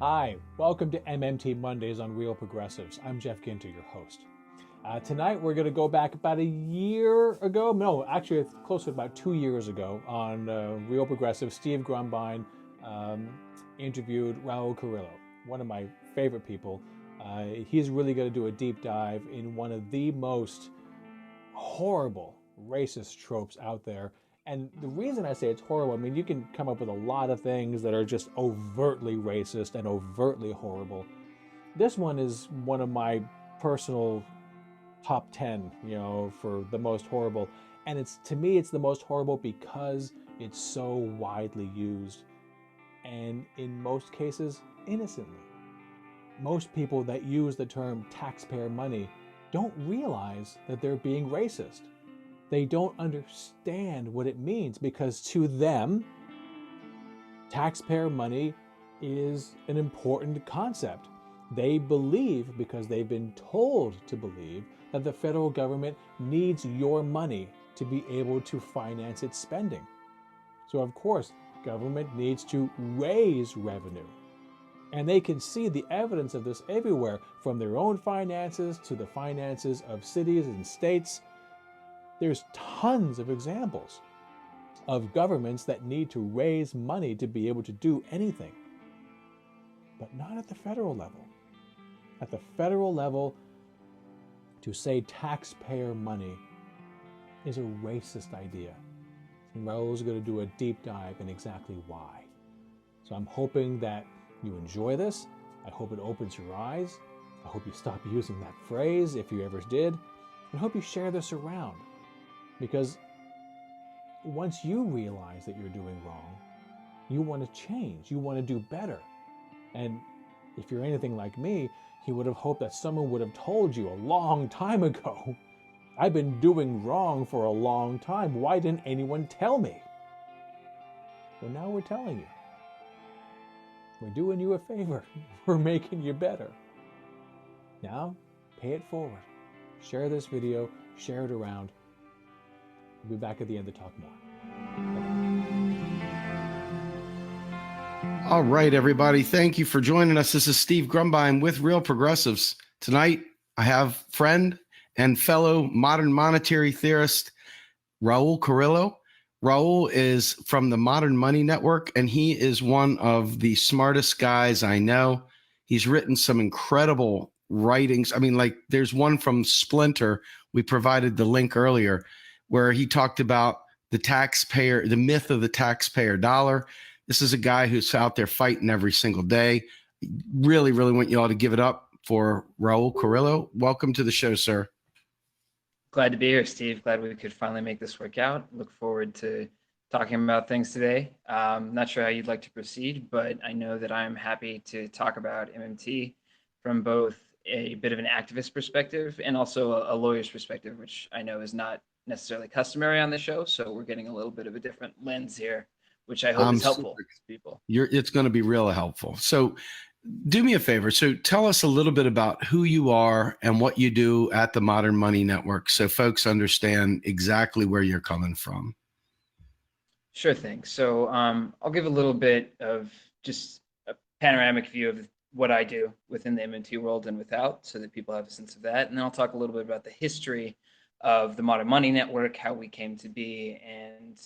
Hi, welcome to MMT Mondays on Real Progressives. I'm Jeff Ginter, your host. Tonight we're going to go back about a year ago. No, actually it's close to about 2 years ago on Real Progressives. Steve Grumbine interviewed Raul Carillo, one of my favorite people. He's really going to do a deep dive in one of the most horrible racist tropes out there. And the reason I say it's horrible, I mean, you can come up with a lot of things that are just overtly racist and overtly horrible. This one is one of my personal top 10, for the most horrible. And to me, it's the most horrible because it's so widely used. And in most cases, innocently. Most people that use the term taxpayer money don't realize that they're being racist. They don't understand what it means because to them, taxpayer money is an important concept. They believe, because they've been told to believe, that the federal government needs your money to be able to finance its spending. So of course, government needs to raise revenue. And they can see the evidence of this everywhere, from their own finances to the finances of cities and states. There's tons of examples of governments that need to raise money to be able to do anything, but not at the federal level. At the federal level, to say taxpayer money is a racist idea. And Raul's going to do a deep dive in exactly why. So I'm hoping that you enjoy this. I hope it opens your eyes. I hope you stop using that phrase if you ever did. And I hope you share this around. Because once you realize that you're doing wrong, you want to change, you want to do better. And if you're anything like me, you would have hoped that someone would have told you a long time ago, I've been doing wrong for a long time. Why didn't anyone tell me? Well, now we're telling you. We're doing you a favor. We're making you better. Now, pay it forward. Share this video, share it around. We'll be back at the end to talk more. All right, everybody. Thank you for joining us. This is Steve Grumbine with Real Progressives. Tonight, I have friend and fellow modern monetary theorist, Raul Carillo. Raul is from the Modern Money Network, and he is one of the smartest guys I know. He's written some incredible writings. I mean, like there's one from Splinter. We provided the link earlier, where he talked about the taxpayer, the myth of the taxpayer dollar. This is a guy who's out there fighting every single day. Really, really want you all to give it up for Raul Carillo. Welcome to the show, sir. Glad to be here, Steve. Glad we could finally make this work out. Look forward to talking about things today. Not sure how you'd like to proceed, but I know that I'm happy to talk about MMT from both a bit of an activist perspective and also a lawyer's perspective, which I know is not necessarily customary on the show. So we're getting a little bit of a different lens here, which I hope is helpful to people. It's going to be real helpful. So do me a favor. So tell us a little bit about who you are and what you do at the Modern Money Network so folks understand exactly where you're coming from. Sure thing. So I'll give a little bit of just a panoramic view of what I do within the MMT world and without, so that people have a sense of that. And then I'll talk a little bit about the history of the Modern Money Network, how we came to be, and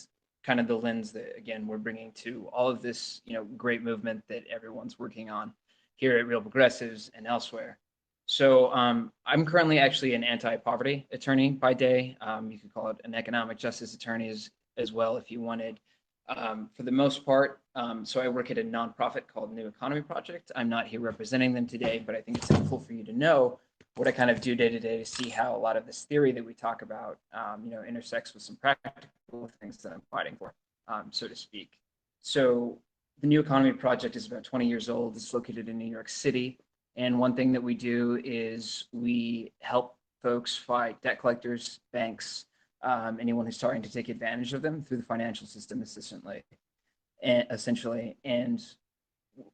kind of the lens that, again, we're bringing to all of this, great movement that everyone's working on here at Real Progressives and elsewhere. So I'm currently actually an anti-poverty attorney by day. You could call it an economic justice attorney as well if you wanted. For the most part, so I work at a nonprofit called New Economy Project. I'm not here representing them today, but I think it's helpful for you to know what I kind of do day to day to see how a lot of this theory that we talk about, intersects with some practical things that I'm fighting for, so to speak. So the New Economy Project is about 20 years old. It's located in New York City. And one thing that we do is we help folks fight debt collectors, banks, anyone who's starting to take advantage of them through the financial system essentially. And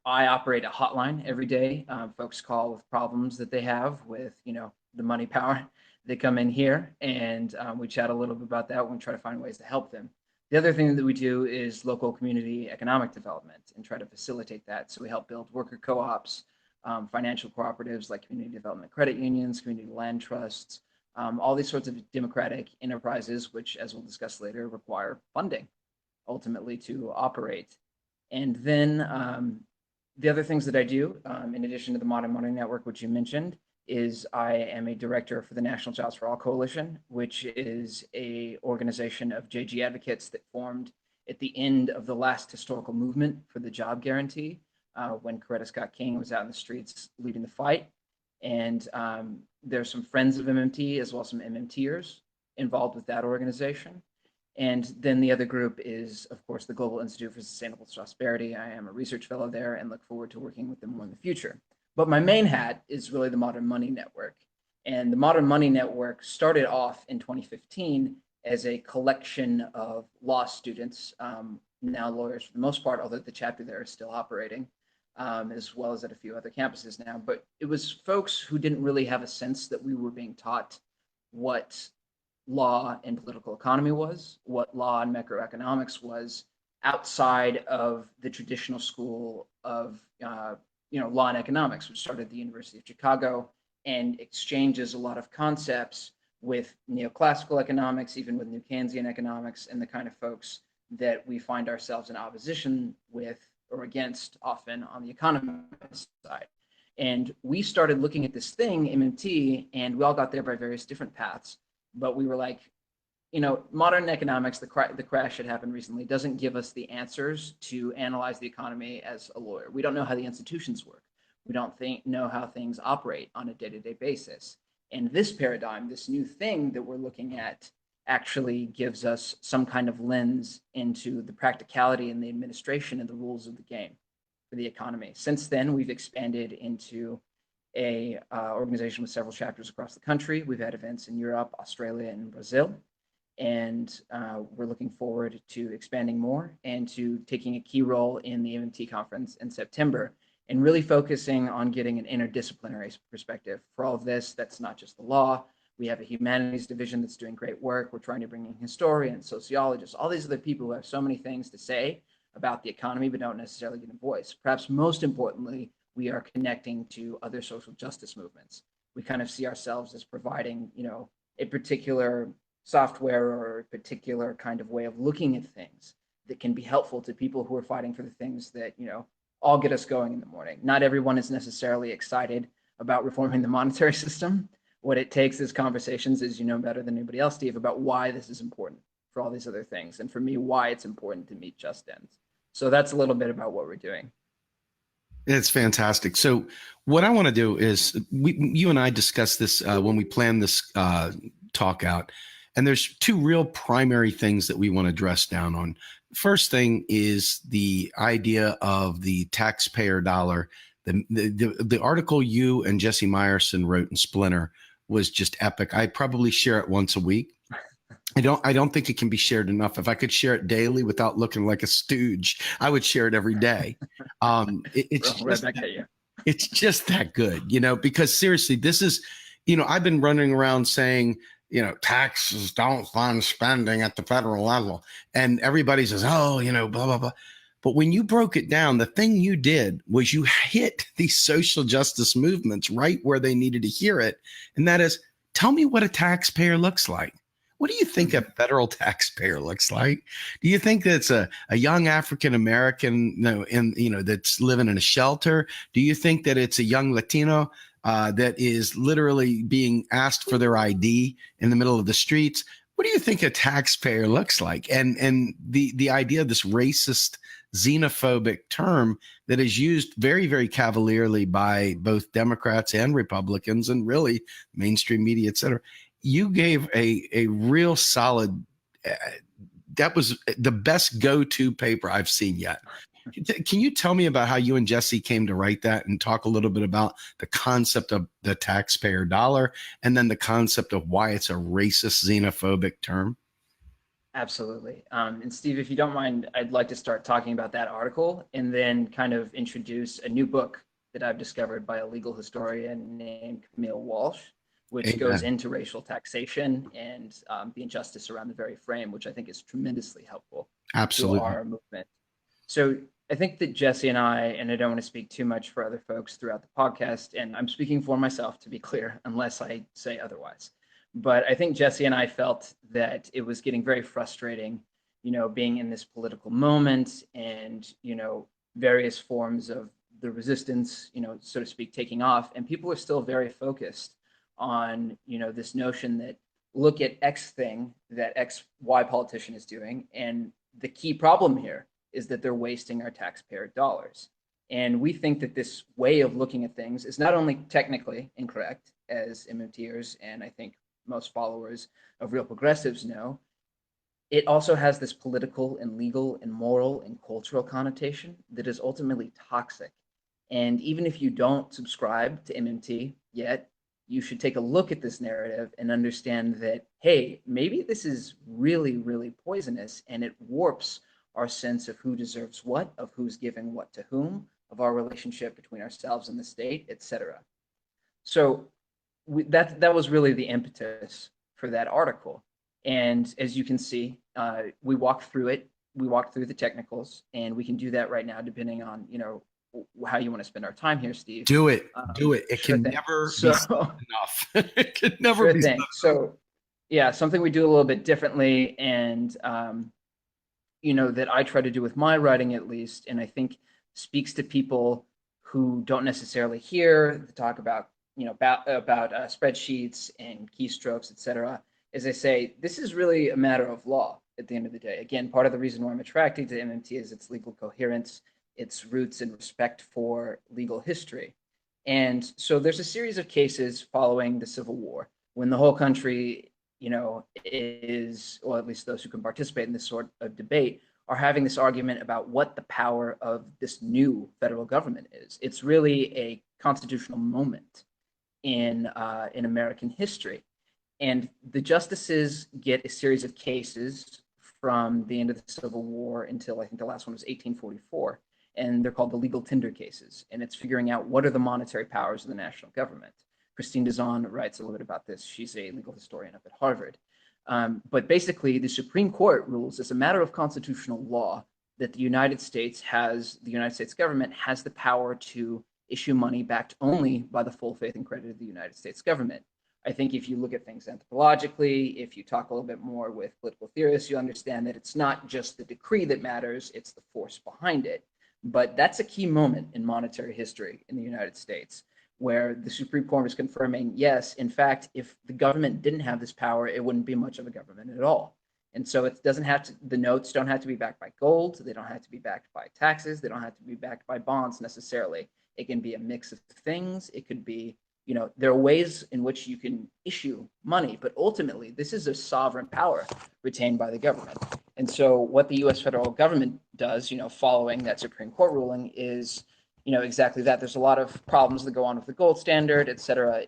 I operate a hotline every day. Folks call with problems that they have with, the money power. They come in here and we chat a little bit about that when we try to find ways to help them. The other thing that we do is local community economic development and try to facilitate that. So we help build worker co-ops, financial cooperatives like community development credit unions, community land trusts, all these sorts of democratic enterprises, which, as we'll discuss later, require funding ultimately to operate. And then the other things that I do, in addition to the Modern Money Network, which you mentioned, is I am a director for the National Jobs for All Coalition, which is a organization of JG advocates that formed at the end of the last historical movement for the job guarantee, when Coretta Scott King was out in the streets leading the fight. And there's some friends of MMT as well as some MMTers involved with that organization. And then the other group is, of course, the Global Institute for Sustainable Prosperity. I am a research fellow there and look forward to working with them more in the future. But my main hat is really the Modern Money Network. And the Modern Money Network started off in 2015 as a collection of law students, now lawyers for the most part, although the chapter there is still operating, as well as at a few other campuses now. But it was folks who didn't really have a sense that we were being taught what law and political economy was, what law and macroeconomics was, outside of the traditional school of law and economics, which started at the University of Chicago and exchanges a lot of concepts with neoclassical economics, even with New Keynesian economics, and the kind of folks that we find ourselves in opposition with or against often on the economist side. And we started looking at this thing, MMT, and we all got there by various different paths. But we were like, modern economics, the crash that happened recently, doesn't give us the answers to analyze the economy as a lawyer. We don't know how the institutions work. We don't know how things operate on a day-to-day basis. And this paradigm, this new thing that we're looking at, actually gives us some kind of lens into the practicality and the administration and the rules of the game for the economy. Since then, we've expanded into a organization with several chapters across the country. We've had events in Europe, Australia, and Brazil. And we're looking forward to expanding more and to taking a key role in the MMT conference in September and really focusing on getting an interdisciplinary perspective. For all of this, that's not just the law. We have a humanities division that's doing great work. We're trying to bring in historians, sociologists, all these other people who have so many things to say about the economy, but don't necessarily get a voice. Perhaps most importantly, we are connecting to other social justice movements. We kind of see ourselves as providing, a particular software or a particular kind of way of looking at things that can be helpful to people who are fighting for the things that, all get us going in the morning. Not everyone is necessarily excited about reforming the monetary system. What it takes is conversations, as you know better than anybody else, Steve, about why this is important for all these other things. And for me, why it's important to meet just ends. So that's a little bit about what we're doing. It's fantastic. So what I want to do is you and I discussed this when we planned this talk out. And there's two real primary things that we want to dress down on. First thing is the idea of the taxpayer dollar. The article you and Jesse Meyerson wrote in Splinter was just epic. I probably share it once a week. I don't think it can be shared enough. If I could share it daily without looking like a stooge, I would share it every day. It's just that good, because seriously, this is, I've been running around saying, taxes don't fund spending at the federal level. And everybody says, oh, blah, blah, blah. But when you broke it down, the thing you did was you hit these social justice movements right where they needed to hear it. And that is, tell me what a taxpayer looks like. What do you think a federal taxpayer looks like? Do you think that's a young African-American, that's living in a shelter? Do you think that it's a young Latino that is literally being asked for their ID in the middle of the streets? What do you think a taxpayer looks like? And the idea of this racist, xenophobic term that is used very, very cavalierly by both Democrats and Republicans and really mainstream media, et cetera. You gave a real solid, that was the best go-to paper I've seen yet. Can you tell me about how you and Jesse came to write that and talk a little bit about the concept of the taxpayer dollar and then the concept of why it's a racist, xenophobic term? Absolutely. And Steve, if you don't mind, I'd like to start talking about that article and then kind of introduce a new book that I've discovered by a legal historian named Camille Walsh, which goes into racial taxation and the injustice around the very frame, which I think is tremendously helpful Absolutely. to our movement. So I think that Jesse and I don't want to speak too much for other folks throughout the podcast, and I'm speaking for myself, to be clear, unless I say otherwise. But I think Jesse and I felt that it was getting very frustrating, being in this political moment and, various forms of the resistance, so to speak, taking off. And people are still very focused on, this notion that look at X thing that XY politician is doing. And the key problem here is that they're wasting our taxpayer dollars. And we think that this way of looking at things is not only technically incorrect, as MMTers and I think most followers of real progressives know, it also has this political and legal and moral and cultural connotation that is ultimately toxic. And even if you don't subscribe to MMT yet, you should take a look at this narrative and understand that, hey, maybe this is really, really poisonous, and it warps our sense of who deserves what, of who's giving what to whom, of our relationship between ourselves and the state, etc. So that was really the impetus for that article. And as you can see, we walked through it. We walked through the technicals, and we can do that right now, depending on how you want to spend our time here, Steve. Do it. It sure can thing. never be enough. It can never sure be thing. enough. So, yeah, something we do a little bit differently, and that I try to do with my writing, at least, and I think speaks to people who don't necessarily hear the talk about about spreadsheets and keystrokes, etc. As I say, this is really a matter of law at the end of the day. Again, part of the reason why I'm attracted to MMT is its legal coherence, its roots and respect for legal history. And so there's a series of cases following the Civil War when the whole country, is, or at least those who can participate in this sort of debate, are having this argument about what the power of this new federal government is. It's really a constitutional moment in American history. And the justices get a series of cases from the end of the Civil War until I think the last one was 1844. And they're called the legal tender cases. And it's figuring out what are the monetary powers of the national government. Christine Dizon writes a little bit about this. She's a legal historian up at Harvard. But basically, the Supreme Court rules as a matter of constitutional law that the United States government has the power to issue money backed only by the full faith and credit of the United States government. I think if you look at things anthropologically, if you talk a little bit more with political theorists, you understand that it's not just the decree that matters, it's the force behind it. But that's a key moment in monetary history in the United States, where the Supreme Court is confirming, yes, in fact, if the government didn't have this power, it wouldn't be much of a government at all. And so it doesn't have to, the notes don't have to be backed by gold. They don't have to be backed by taxes. They don't have to be backed by bonds necessarily. It can be a mix of things. It could be, there are ways in which you can issue money, but ultimately this is a sovereign power retained by the government. And so what the US federal government does, following that Supreme Court ruling is, exactly that. There's a lot of problems that go on with the gold standard, et cetera,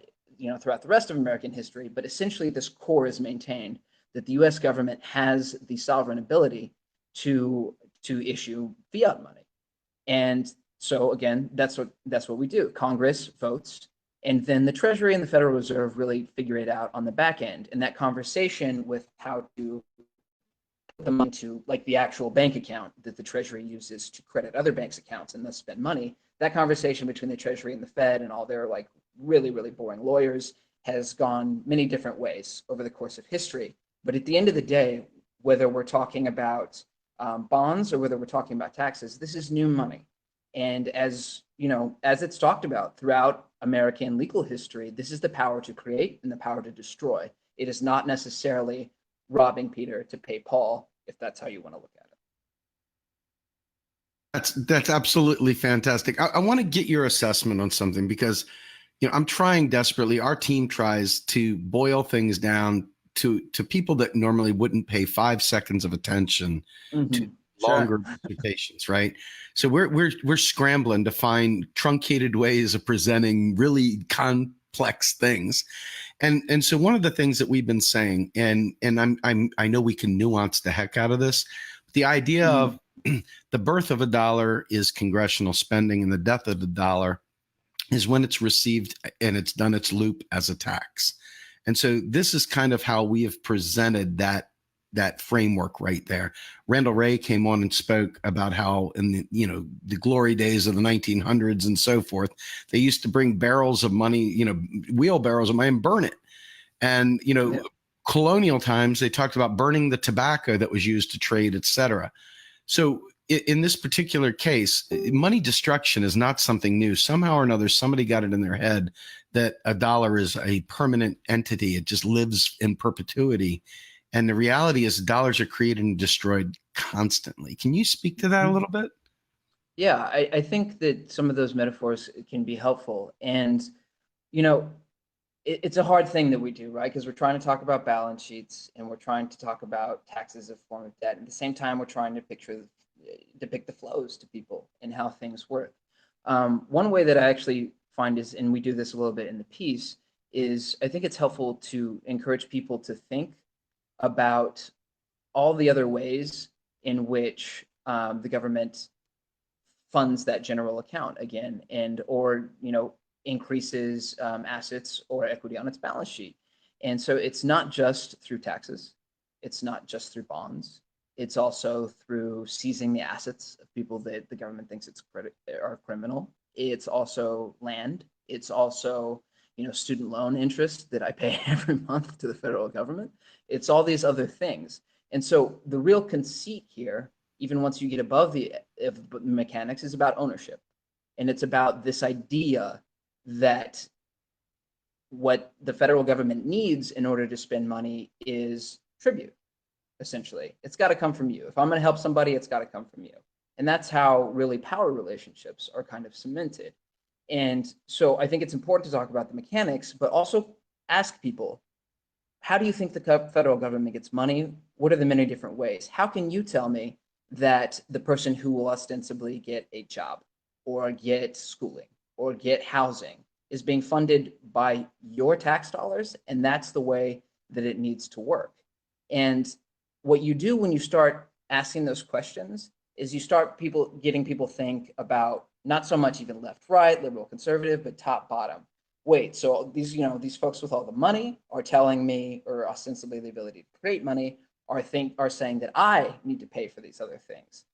throughout the rest of American history, but essentially this core is maintained that the US government has the sovereign ability to issue fiat money. And so again, that's what we do. Congress votes, and then the Treasury and the Federal Reserve really figure it out on the back end. And that conversation with how to put the money to, like, the actual bank account that the Treasury uses to credit other banks' accounts and thus spend money, that conversation between the Treasury and the Fed and all their really, really boring lawyers has gone many different ways over the course of history. But at the end of the day, whether we're talking about bonds or whether we're talking about taxes, this is new money. And as it's talked about throughout American legal history, this is the power to create and the power to destroy. It is not necessarily robbing Peter to pay Paul, if that's how you want to look at it. That's absolutely fantastic. I want to get your assessment on something because, I'm trying desperately. Our team tries to boil things down to people that normally wouldn't pay 5 seconds of attention to longer dissertations, right? So we're scrambling to find truncated ways of presenting really complex things. And so one of the things that we've been saying, and I know we can nuance the heck out of this, the idea of the birth of a dollar is congressional spending and the death of the dollar is when it's received and it's done its loop as a tax. And so this is kind of how we have presented that framework right there. Randall Ray came on and spoke about how in the glory days of the 1900s and so forth, they used to bring barrels of money, wheelbarrows of money and burn it. And, Yeah. colonial times, they talked about burning the tobacco that was used to trade, et cetera. So in this particular case, money destruction is not something new. Somehow or another, somebody got it in their head that a dollar is a permanent entity. It just lives in perpetuity. And the reality is dollars are created and destroyed constantly. Can you speak to that a little bit? Yeah, I think that some of those metaphors can be helpful. And, it's a hard thing that we do, right? Because we're trying to talk about balance sheets and we're trying to talk about taxes as a form of debt. At the same time, we're trying to depict the flows to people and how things work. One way that I actually find is, and we do this a little bit in the piece, is I think it's helpful to encourage people to think about all the other ways in which the government funds that general account again, and or increases assets or equity on its balance sheet. And so it's not just through taxes, it's not just through bonds, it's also through seizing the assets of people that the government thinks are criminal. It's also land. It's also student loan interest that I pay every month to the federal government. It's all these other things. And so the real conceit here, even once you get above the mechanics, is about ownership. And it's about this idea that what the federal government needs in order to spend money is tribute, essentially. It's got to come from you. If I'm going to help somebody, it's got to come from you. And that's how really power relationships are kind of cemented. And so I think it's important to talk about the mechanics, but also ask people, how do you think the federal government gets money? What are the many different ways? How can you tell me that the person who will ostensibly get a job or get schooling or get housing is being funded by your tax dollars, and that's the way that it needs to work? And what you do when you start asking those questions is you start getting people think about not so much even left, right, liberal, conservative, but top, bottom. Wait, so these folks with all the money are telling me, or ostensibly the ability to create money, are saying that I need to pay for these other things.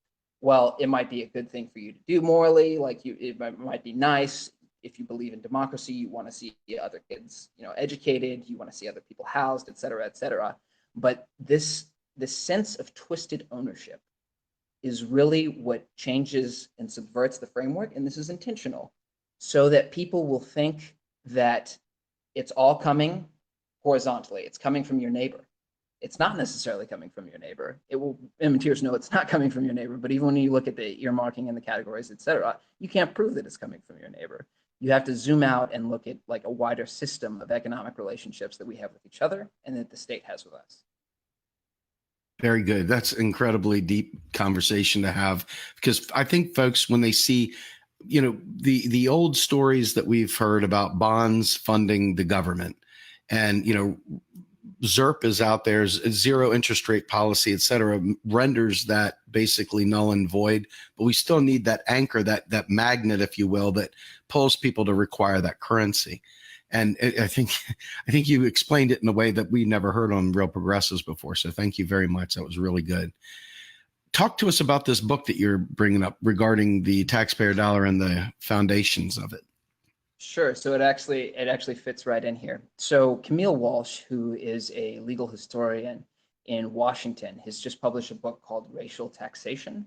Well, it might be a good thing for you to do morally, it might be nice. If you believe in democracy, you want to see other kids, educated, you want to see other people housed, et cetera, et cetera. But this sense of twisted ownership is really what changes and subverts the framework, and this is intentional, so that people will think that it's all coming horizontally. It's coming from your neighbor. It's not necessarily coming from your neighbor. MMTers know it's not coming from your neighbor, but even when you look at the earmarking and the categories, et cetera, you can't prove that it's coming from your neighbor. You have to zoom out and look at like a wider system of economic relationships that we have with each other and that the state has with us. Very good. That's incredibly deep conversation to have, because I think folks, when they see, the old stories that we've heard about bonds funding the government, and, ZERP is out there, zero interest rate policy, et cetera, renders that basically null and void. But we still need that anchor, that magnet, if you will, that pulls people to require that currency. And I think you explained it in a way that we never heard on Real Progressives before. So thank you very much. That was really good. Talk to us about this book that you're bringing up regarding the taxpayer dollar and the foundations of it. Sure. So it actually fits right in here. So Camille Walsh, who is a legal historian in Washington, has just published a book called Racial Taxation.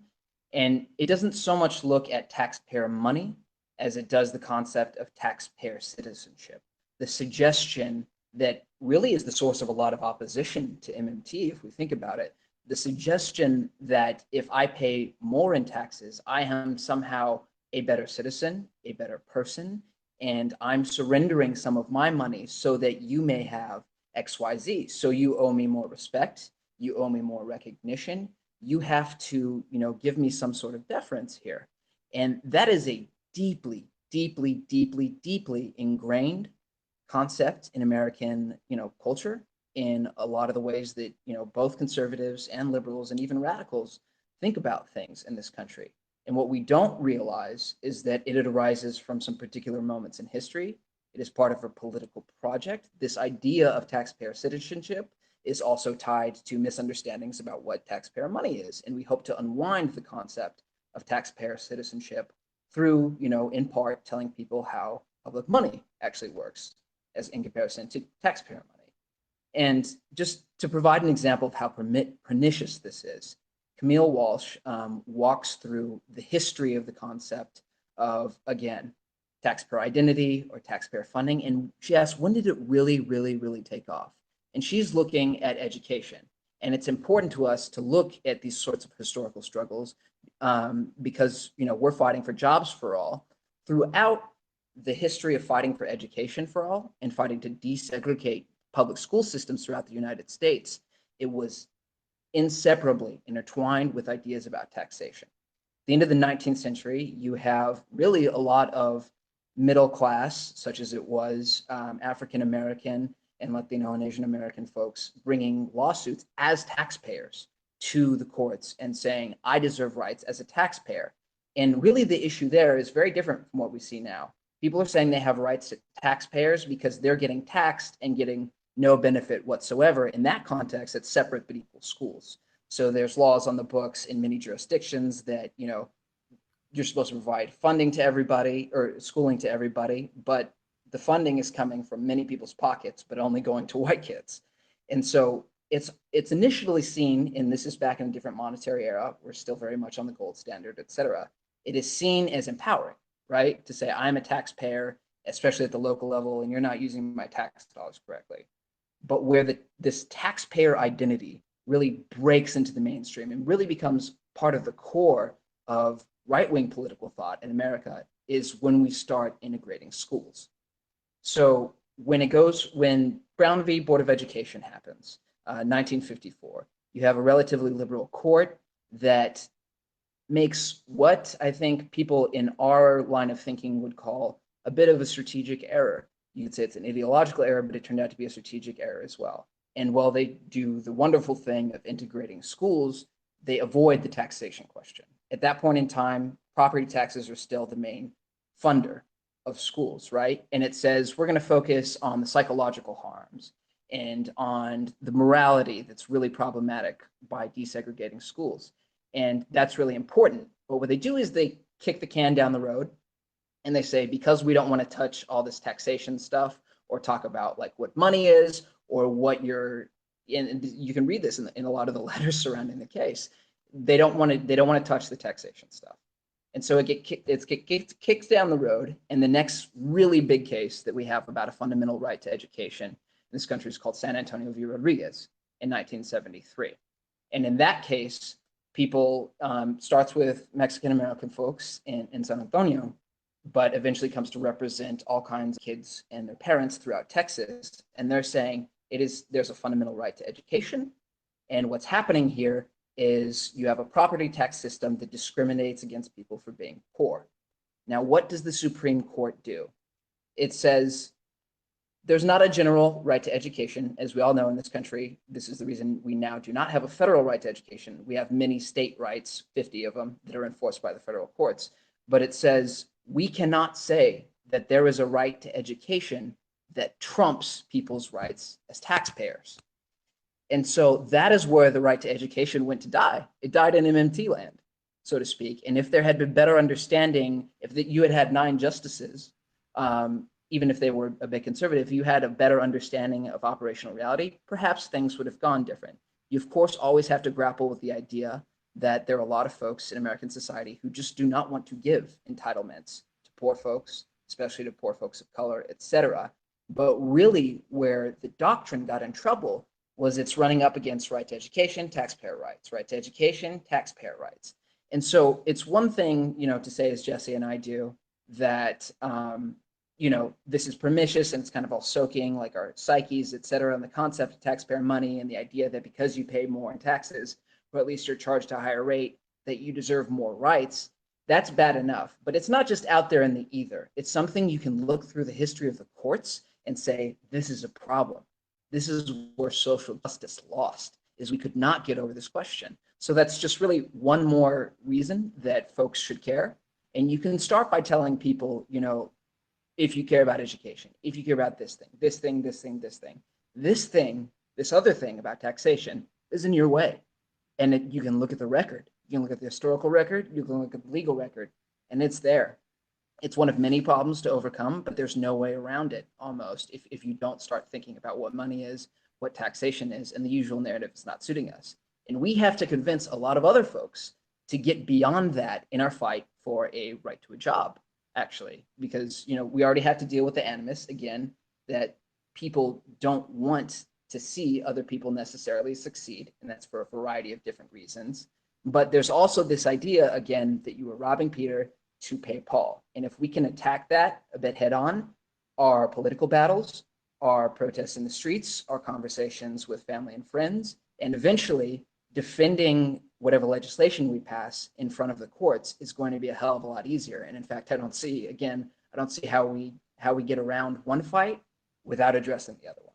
And it doesn't so much look at taxpayer money as it does the concept of taxpayer citizenship. The suggestion that really is the source of a lot of opposition to MMT, if we think about it, the suggestion that if I pay more in taxes, I am somehow a better citizen, a better person, and I'm surrendering some of my money so that you may have XYZ. So you owe me more respect, you owe me more recognition, you have to, give me some sort of deference here. And that is a deeply, deeply, deeply, deeply ingrained concept in American, culture, in a lot of the ways that, both conservatives and liberals and even radicals think about things in this country. And what we don't realize is that it arises from some particular moments in history. It is part of a political project. This idea of taxpayer citizenship is also tied to misunderstandings about what taxpayer money is. And we hope to unwind the concept of taxpayer citizenship through, in part telling people how public money actually works as in comparison to taxpayer money. And just to provide an example of how pernicious this is, Camille Walsh walks through the history of the concept of, again, taxpayer identity or taxpayer funding. And she asks, when did it really, really, really take off? And she's looking at education. And it's important to us to look at these sorts of historical struggles because, we're fighting for jobs for all. Throughout the history of fighting for education for all and fighting to desegregate public school systems throughout the United States, it was inseparably intertwined with ideas about taxation. At the end of the 19th century, you have really a lot of middle class, such as it was African American and Latino and Asian American folks, bringing lawsuits as taxpayers to the courts and saying, I deserve rights as a taxpayer. And really the issue there is very different from what we see now. People are saying they have rights to taxpayers because they're getting taxed and getting no benefit whatsoever. In that context, it's separate but equal schools. So there's laws on the books in many jurisdictions that, you're supposed to provide funding to everybody or schooling to everybody, but the funding is coming from many people's pockets, but only going to white kids. And so it's initially seen, and this is back in a different monetary era, we're still very much on the gold standard, et cetera. It is seen as empowering, right? To say I'm a taxpayer, especially at the local level, and you're not using my tax dollars correctly. But where this taxpayer identity really breaks into the mainstream and really becomes part of the core of right-wing political thought in America is when we start integrating schools. So when Brown v. Board of Education happens, 1954, you have a relatively liberal court that makes what I think people in our line of thinking would call a bit of a strategic error. You could say it's an ideological error, but it turned out to be a strategic error as well. And while they do the wonderful thing of integrating schools, they avoid the taxation question. At that point in time, property taxes are still the main funder of schools, right? And it says we're going to focus on the psychological harms and on the morality that's really problematic by desegregating schools. And that's really important. But what they do is they kick the can down the road and they say, because we don't want to touch all this taxation stuff or talk about like what money is or what and you can read this in a lot of the letters surrounding the case. They don't want to touch the taxation stuff. And so it gets kicked down the road. And the next really big case that we have about a fundamental right to education in this country is called San Antonio v. Rodriguez in 1973. And in that case, people starts with Mexican-American folks in San Antonio, but eventually comes to represent all kinds of kids and their parents throughout Texas. And they're saying there's a fundamental right to education. And what's happening here is you have a property tax system that discriminates against people for being poor. Now, what does the Supreme Court do? It says there's not a general right to education. As we all know in this country, this is the reason we now do not have a federal right to education. We have many state rights, 50 of them, that are enforced by the federal courts. But it says we cannot say that there is a right to education that trumps people's rights as taxpayers. And so that is where the right to education went to die. It died in MMT land, so to speak. And if there had been better understanding, if you had 9 justices, even if they were a bit conservative, you had a better understanding of operational reality, perhaps things would have gone different. You, of course, always have to grapple with the idea that there are a lot of folks in American society who just do not want to give entitlements to poor folks, especially to poor folks of color, et cetera. But really where the doctrine got in trouble was it's running up against right to education, taxpayer rights, right to education, taxpayer rights. And so it's one thing, to say, as Jesse and I do, that, this is pernicious and it's kind of all soaking like our psyches, et cetera, and the concept of taxpayer money and the idea that because you pay more in taxes, or at least you're charged a higher rate, that you deserve more rights. That's bad enough. But it's not just out there in the ether. It's something you can look through the history of the courts and say, this is a problem. This is where social justice lost, is we could not get over this question. So that's just really one more reason that folks should care. And you can start by telling people, if you care about education, if you care about this thing, this thing, this thing, this thing, this thing, this other thing about taxation is in your way. And you can look at the record. You can look at the historical record. You can look at the legal record, and it's there. It's one of many problems to overcome, but there's no way around it almost if you don't start thinking about what money is, what taxation is, and the usual narrative is not suiting us. And we have to convince a lot of other folks to get beyond that in our fight for a right to a job, actually, because we already have to deal with the animus, again, that people don't want to see other people necessarily succeed, and that's for a variety of different reasons. But there's also this idea, again, that you were robbing Peter to pay Paul. And if we can attack that a bit head on, our political battles, our protests in the streets, our conversations with family and friends, and eventually defending whatever legislation we pass in front of the courts is going to be a hell of a lot easier. And in fact, I don't see how we get around one fight without addressing the other one.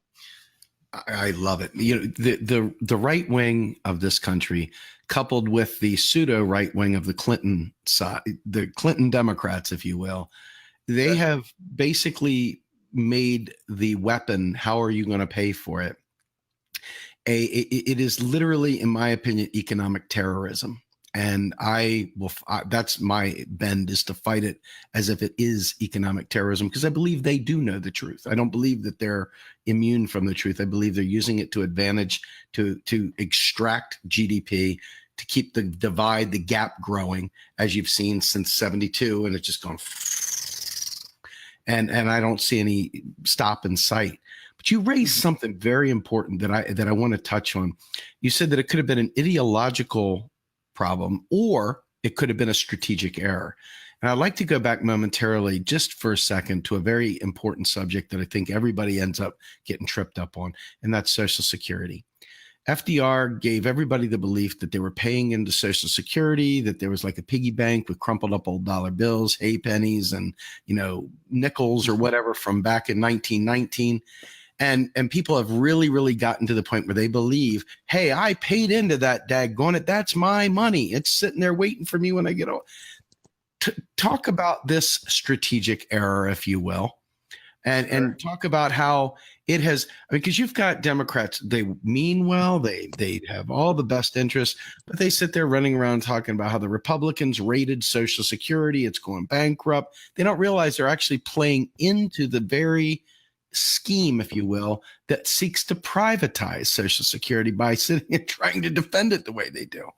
I love it. The right wing of this country, coupled with the pseudo right wing of the Clinton side, the Clinton Democrats, if you will, they have basically made the weapon, how are you going to pay for it? It is literally, in my opinion, economic terrorism. And that's my bend, is to fight it as if it is economic terrorism, because I believe they do know the truth. I don't believe that they're immune from the truth. I believe they're using it to advantage, to extract GDP, to keep the divide, the gap growing, as you've seen since 72, and it's just gone. And I don't see any stop in sight. But you raised something very important that I want to touch on. You said that it could have been an ideological problem, or it could have been a strategic error. And I'd like to go back momentarily, just for a second, to a very important subject that I think everybody ends up getting tripped up on, and that's Social Security. FDR gave everybody the belief that they were paying into Social Security, that there was like a piggy bank with crumpled up old dollar bills, hay pennies, and nickels or whatever from back in 1919. And people have really gotten to the point where they believe, hey, I paid into that, daggone it. That's my money. It's sitting there waiting for me when I get old. Talk about this strategic error, if you will, and talk about how it has, because you've got Democrats, they mean well, they have all the best interests, but they sit there running around talking about how the Republicans raided Social Security, it's going bankrupt. They don't realize they're actually playing into the very scheme, if you will, that seeks to privatize Social Security by sitting and trying to defend it the way they do.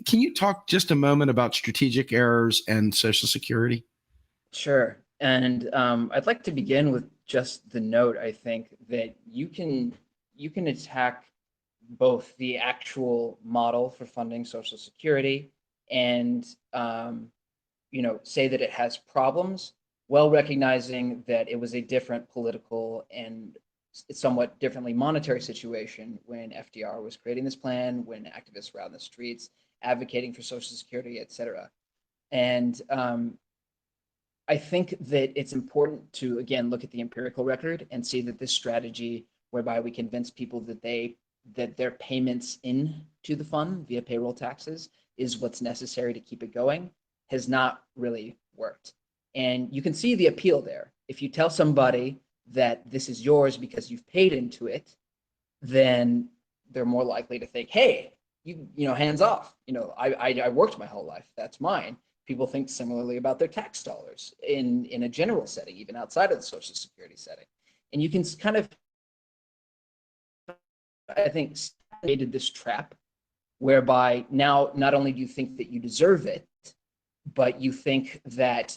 Can you talk just a moment about strategic errors and Social Security? Sure. And I'd like to begin with just the note, I think, that you can attack both the actual model for funding Social Security and say that it has problems, while recognizing that it was a different political and somewhat differently monetary situation when FDR was creating this plan, when activists were out in the streets advocating for Social Security, et cetera. And I think that it's important to, again, look at the empirical record and see that this strategy, whereby we convince people that their payments into the fund via payroll taxes is what's necessary to keep it going, has not really worked. And you can see the appeal there. If you tell somebody that this is yours because you've paid into it, then they're more likely to think, hey, hands off. I worked my whole life. That's mine. People think similarly about their tax dollars in a general setting, even outside of the Social Security setting. And you can kind of, I think, created this trap whereby now not only do you think that you deserve it, but you think that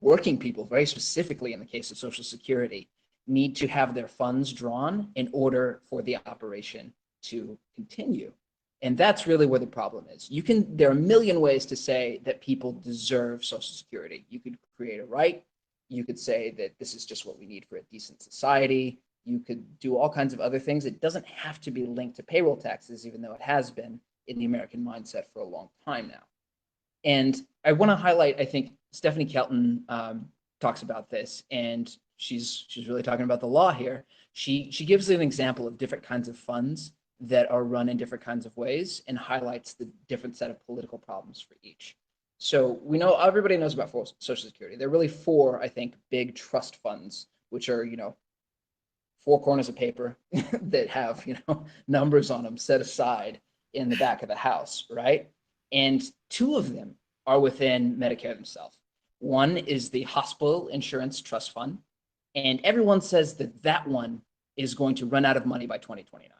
working people, very specifically in the case of Social Security, need to have their funds drawn in order for the operation to continue. And that's really where the problem is. There are a million ways to say that people deserve Social Security. You could create a right. You could say that this is just what we need for a decent society. You could do all kinds of other things. It doesn't have to be linked to payroll taxes, even though it has been in the American mindset for a long time now. And I want to highlight, I think Stephanie Kelton talks about this, and she's really talking about the law here. She gives an example of different kinds of funds that are run in different kinds of ways and highlights the different set of political problems for each. So we know, everybody knows about Social Security. There are really four, I think, big trust funds, which are, four corners of paper that have, numbers on them set aside in the back of the house, right? And two of them are within Medicare themselves. One is the Hospital Insurance Trust Fund, and everyone says that that one is going to run out of money by 2029.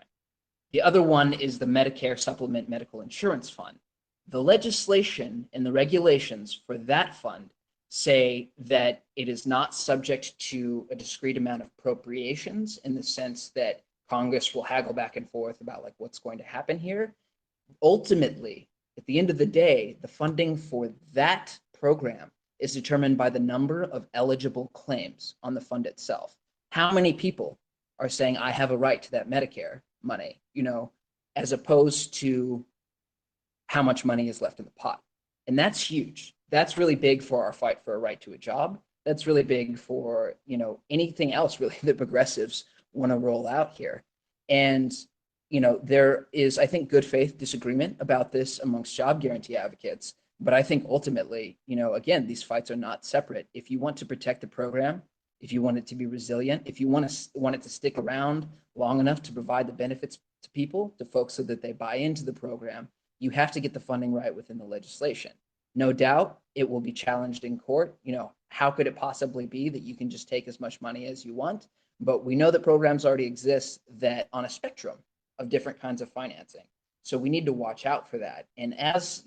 The other one is the Medicare Supplement Medical Insurance Fund. The legislation and the regulations for that fund say that it is not subject to a discrete amount of appropriations, in the sense that Congress will haggle back and forth about like what's going to happen here. Ultimately, at the end of the day, the funding for that program is determined by the number of eligible claims on the fund itself. How many people are saying, I have a right to that Medicare money, as opposed to how much money is left in the pot. And that's huge. That's really big for our fight for a right to a job. That's really big for, anything else really that progressives want to roll out here. And, there is, I think, good faith disagreement about this amongst job guarantee advocates. But I think ultimately, again, these fights are not separate. If you want to protect the program, if you want it to be resilient, if you want it to stick around long enough to provide the benefits to people, to folks, so that they buy into the program, you have to get the funding right within the legislation. No doubt it will be challenged in court. How could it possibly be that you can just take as much money as you want? But we know that programs already exist that on a spectrum of different kinds of financing. So we need to watch out for that. And as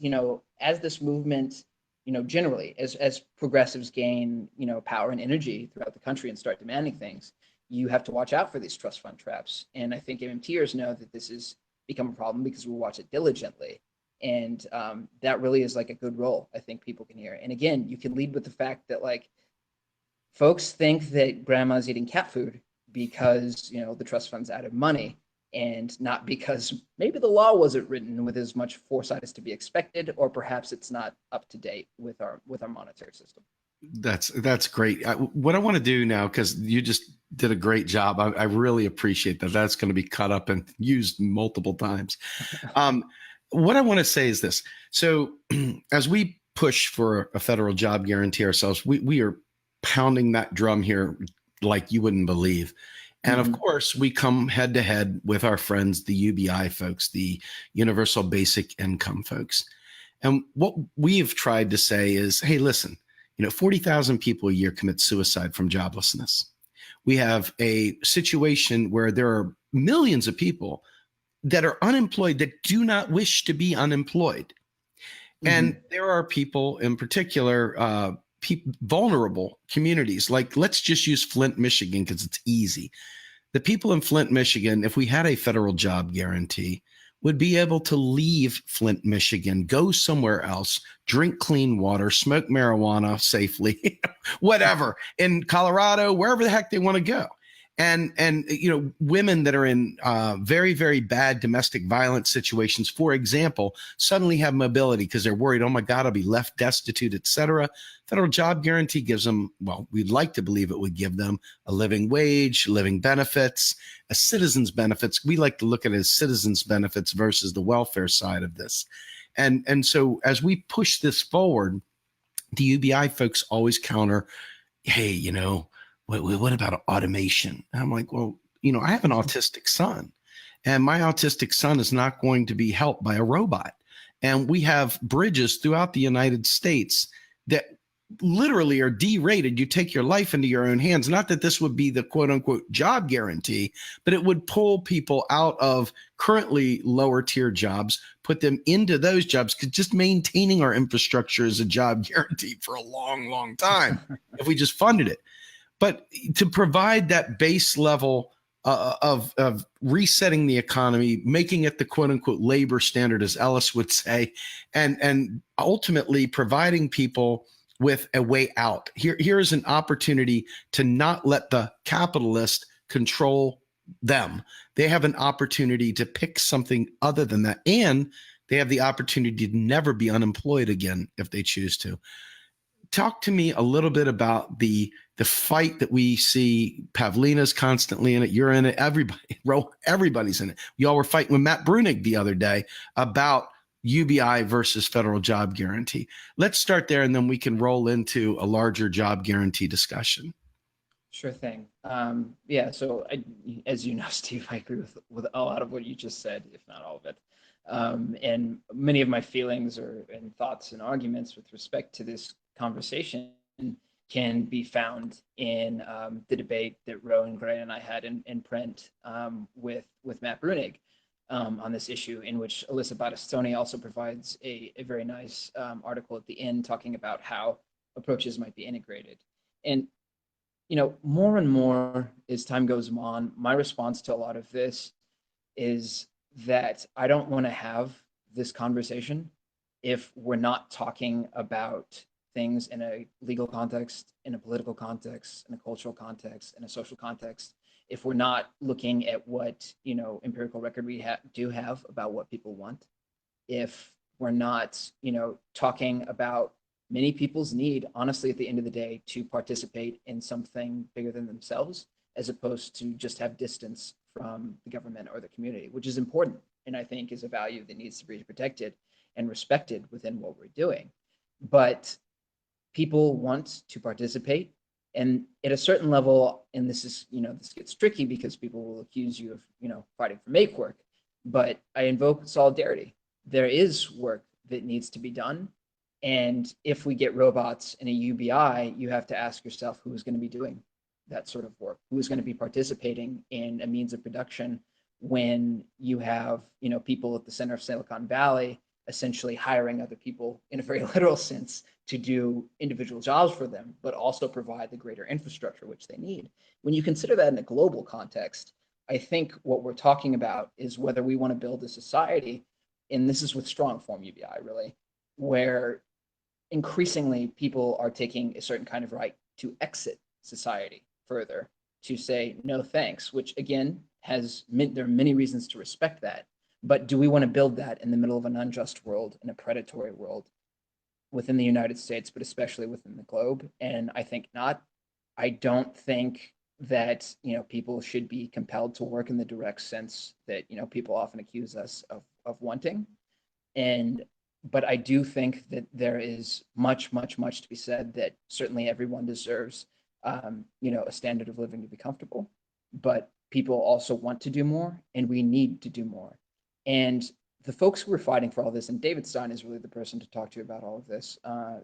this movement, generally, as progressives gain, power and energy throughout the country and start demanding things, you have to watch out for these trust fund traps. And I think MMTers know that this has become a problem because we watch it diligently. And that really is like a good role I think people can hear. And again, you can lead with the fact that like folks think that grandma's eating cat food because, the trust fund's out of money, and not because maybe the law wasn't written with as much foresight as to be expected, or perhaps it's not up to date with our monetary system. That's great. What I want to do now, because you just did a great job, I really appreciate that. That's going to be cut up and used multiple times. What I want to say is this. So as we push for a federal job guarantee ourselves, we are pounding that drum here like you wouldn't believe. And of course, we come head to head with our friends, the UBI folks, the Universal Basic Income folks. And what we've tried to say is, hey, listen, 40,000 people a year commit suicide from joblessness. We have a situation where there are millions of people that are unemployed that do not wish to be unemployed. And there are people in particular, vulnerable communities, like let's just use Flint, Michigan, because it's easy. The people in Flint, Michigan, if we had a federal job guarantee, would be able to leave Flint, Michigan, go somewhere else, drink clean water, smoke marijuana safely, whatever, in Colorado, wherever the heck they want to go. And women that are in very, very bad domestic violence situations, for example, suddenly have mobility because they're worried, oh my God, I'll be left destitute, et cetera. Federal job guarantee gives them, well, we'd like to believe it would give them a living wage, living benefits, a citizen's benefits. We like to look at it as citizens' benefits versus the welfare side of this. And so as we push this forward, the UBI folks always counter, hey, what about automation? And I'm like, well, I have an autistic son, and my autistic son is not going to be helped by a robot. And we have bridges throughout the United States that literally are derated. You take your life into your own hands. Not that this would be the quote unquote job guarantee, but it would pull people out of currently lower tier jobs, put them into those jobs, because just maintaining our infrastructure is a job guarantee for a long, long time if we just funded it. But to provide that base level of resetting the economy, making it the quote unquote labor standard, as Ellis would say, and ultimately providing people with a way out. Here is an opportunity to not let the capitalist control them. They have an opportunity to pick something other than that. And they have the opportunity to never be unemployed again if they choose to. talk to me a little bit about the fight that we see. Pavlina's constantly in it. You're in it. Everybody's in it. Y'all were fighting with Matt Brunig the other day about UBI versus federal job guarantee. Let's start there, and then we can roll into a larger job guarantee discussion. Sure thing. Yeah, so as you know, Steve, I agree with a lot of what you just said, if not all of it. And many of my feelings and thoughts and arguments with respect to this conversation can be found in the debate that Ro and Gray and I had in print with Matt Brunig on this issue, in which Alyssa Battistoni also provides a very nice article at the end talking about how approaches might be integrated. And more and more as time goes on, my response to a lot of this is that I don't want to have this conversation if we're not talking about things in a legal context, in a political context, in a cultural context, in a social context, if we're not looking at what, empirical record we do have about what people want, if we're not, talking about many people's need, honestly, at the end of the day, to participate in something bigger than themselves, as opposed to just have distance from the government or the community, which is important, and I think is a value that needs to be protected and respected within what we're doing. But people want to participate, and at a certain level, and this is, this gets tricky because people will accuse you of, fighting for make work, but I invoke solidarity. There is work that needs to be done. And if we get robots in a UBI, you have to ask yourself who is going to be doing that sort of work, who is going to be participating in a means of production when you have, people at the center of Silicon Valley essentially hiring other people in a very literal sense to do individual jobs for them, but also provide the greater infrastructure which they need. When you consider that in a global context, I think what we're talking about is whether we want to build a society, and this is with strong form UBI really, where increasingly people are taking a certain kind of right to exit society further, to say no thanks, which again there are many reasons to respect that, but do we want to build that in the middle of an unjust world, in a predatory world within the United States, but especially within the globe? And I think not. I don't think that people should be compelled to work in the direct sense that people often accuse us of wanting. But I do think that there is much, much, much to be said that certainly everyone deserves, a standard of living to be comfortable. But people also want to do more, and we need to do more. And the folks who are fighting for all this, and David Stein is really the person to talk to about all of this,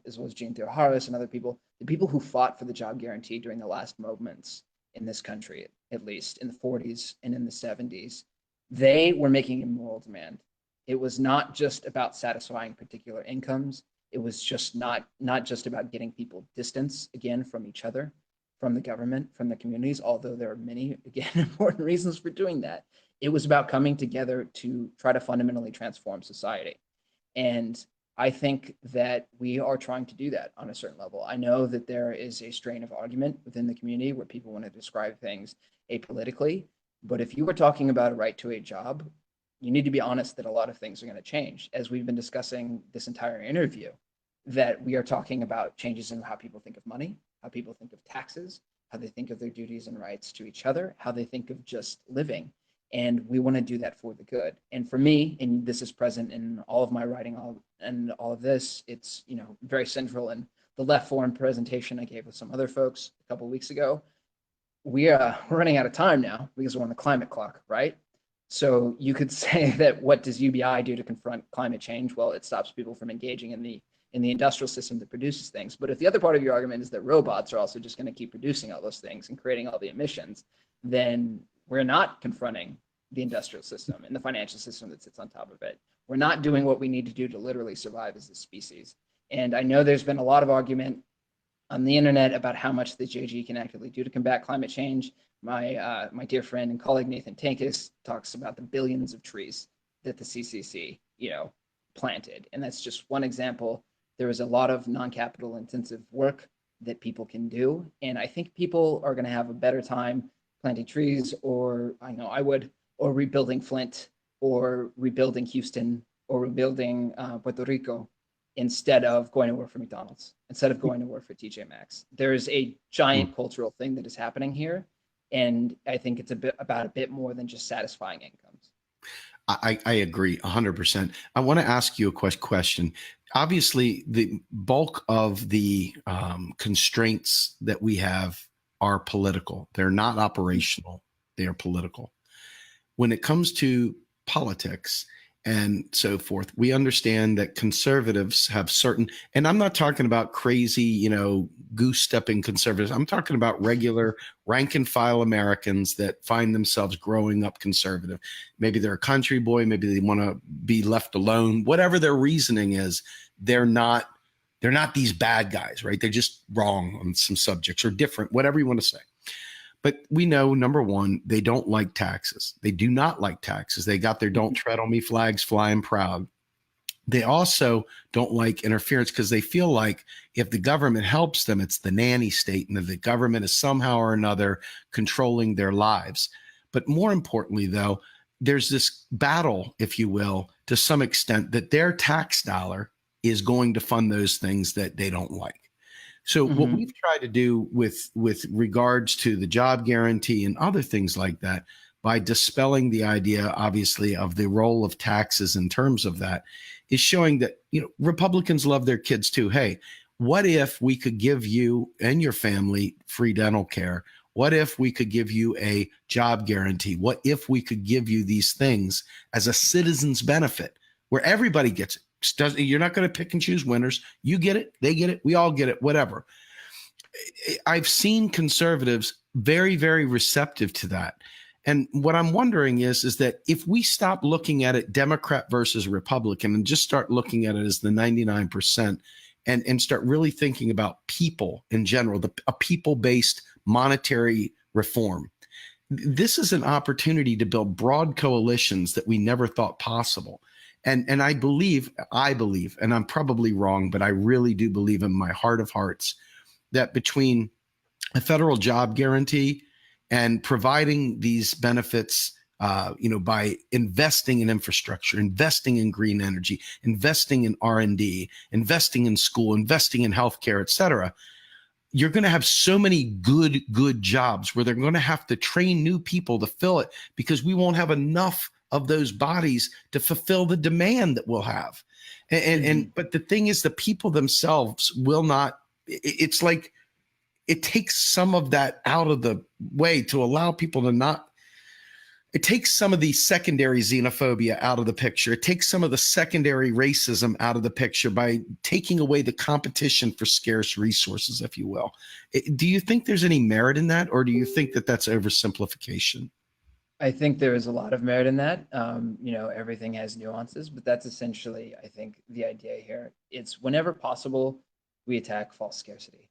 as well as Jean Theoharis and other people, the people who fought for the job guarantee during the last moments in this country, at least in the 40s and in the 70s, they were making a moral demand. It was not just about satisfying particular incomes. It was just not just about getting people distance, again, from each other, from the government, from the communities, although there are many, again, important reasons for doing that. It was about coming together to try to fundamentally transform society. And I think that we are trying to do that on a certain level. I know that there is a strain of argument within the community where people want to describe things apolitically, but if you were talking about a right to a job, you need to be honest that a lot of things are going to change, as we've been discussing this entire interview, that we are talking about changes in how people think of money, how people think of taxes, how they think of their duties and rights to each other, how they think of just living. And we want to do that for the good. And for me, and this is present in all of my writing and all of this, it's very central in the left forum presentation I gave with some other folks a couple of weeks ago. We're running out of time now because we're on the climate clock, right? So you could say that what does UBI do to confront climate change? Well, it stops people from engaging in the industrial system that produces things. But if the other part of your argument is that robots are also just going to keep producing all those things and creating all the emissions, then we're not confronting the industrial system and the financial system that sits on top of it. We're not doing what we need to do to literally survive as a species. And I know there's been a lot of argument on the internet about how much the JG can actively do to combat climate change. My dear friend and colleague Nathan Tankis talks about the billions of trees that the CCC planted, and that's just one example. There is a lot of non-capital intensive work that people can do, and I think people are going to have a better time planting trees, or I know I would, or rebuilding Flint, or rebuilding Houston, or rebuilding Puerto Rico, instead of going to work for McDonald's, instead of going to work for TJ Maxx. There's a giant cultural thing that is happening here. And I think it's about a bit more than just satisfying incomes. I agree 100%. I want to ask you a question. Obviously, the bulk of the constraints that we have are political. They're not operational. They are political. When it comes to politics and so forth, we understand that conservatives have certain, and I'm not talking about crazy, goose stepping conservatives. I'm talking about regular rank and file Americans that find themselves growing up conservative. Maybe they're a country boy. Maybe they want to be left alone. Whatever their reasoning is, they're not these bad guys, right? They're just wrong on some subjects or different, whatever you want to say. But we know, number one, they don't like taxes. They do not like taxes. They got their don't tread on me flags flying proud. They also don't like interference because they feel like if the government helps them, it's the nanny state and that the government is somehow or another controlling their lives. But more importantly, though, there's this battle, if you will, to some extent that their tax dollar is going to fund those things that they don't like. So what we've tried to do with regards to the job guarantee and other things like that, by dispelling the idea, obviously, of the role of taxes in terms of that, is showing that, Republicans love their kids too. Hey, what if we could give you and your family free dental care? What if we could give you a job guarantee? What if we could give you these things as a citizen's benefit where everybody gets it? You're not going to pick and choose winners. You get it. They get it. We all get it, whatever. I've seen conservatives very, very receptive to that. And what I'm wondering is that if we stop looking at it Democrat versus Republican and just start looking at it as the 99% and start really thinking about people in general, a people-based monetary reform, this is an opportunity to build broad coalitions that we never thought possible. And I believe, and I'm probably wrong, but I really do believe in my heart of hearts that between a federal job guarantee and providing these benefits, by investing in infrastructure, investing in green energy, investing in R&D, investing in school, investing in healthcare, et cetera, you're going to have so many good jobs where they're going to have to train new people to fill it because we won't have enough of those bodies to fulfill the demand that we'll have. But the thing is, the people themselves will not, it's like, it takes some of that out of the way to allow people to not, it takes some of the secondary xenophobia out of the picture. It takes some of the secondary racism out of the picture by taking away the competition for scarce resources, if you will. Do you think there's any merit in that, or do you think that that's oversimplification? I think there is a lot of merit in that. Everything has nuances, but that's essentially, I think, the idea here. It's whenever possible, we attack false scarcity.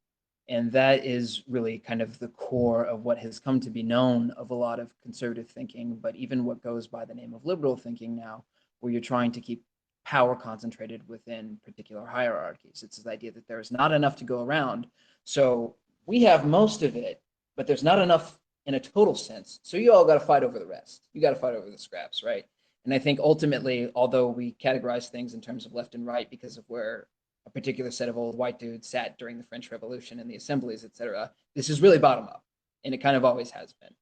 And that is really kind of the core of what has come to be known of a lot of conservative thinking, but even what goes by the name of liberal thinking now, where you're trying to keep power concentrated within particular hierarchies. It's this idea that there is not enough to go around. So we have most of it, but there's not enough in a total sense. So you all got to fight over the rest. You got to fight over the scraps, right? And I think ultimately, although we categorize things in terms of left and right because of where a particular set of old white dudes sat during the French Revolution and the assemblies, et cetera, this is really bottom up, and it kind of always has been.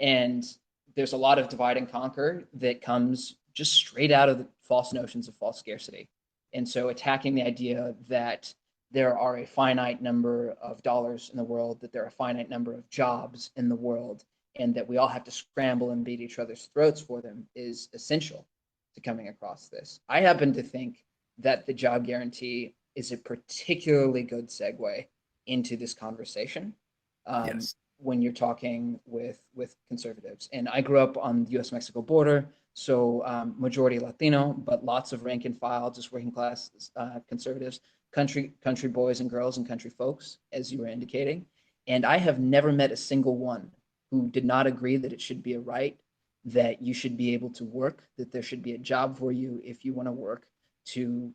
And there's a lot of divide and conquer that comes just straight out of the false notions of false scarcity. And so attacking the idea that there are a finite number of dollars in the world, that there are a finite number of jobs in the world, and that we all have to scramble and beat each other's throats for them is essential to coming across this. I happen to think that the job guarantee is a particularly good segue into this conversation Yes. when you're talking with conservatives. And I grew up on the US-Mexico border, so majority Latino, but lots of rank and file, just working class conservatives, country boys and girls and country folks, as you were indicating. And I have never met a single one who did not agree that it should be a right, that you should be able to work, that there should be a job for you if you want to work to,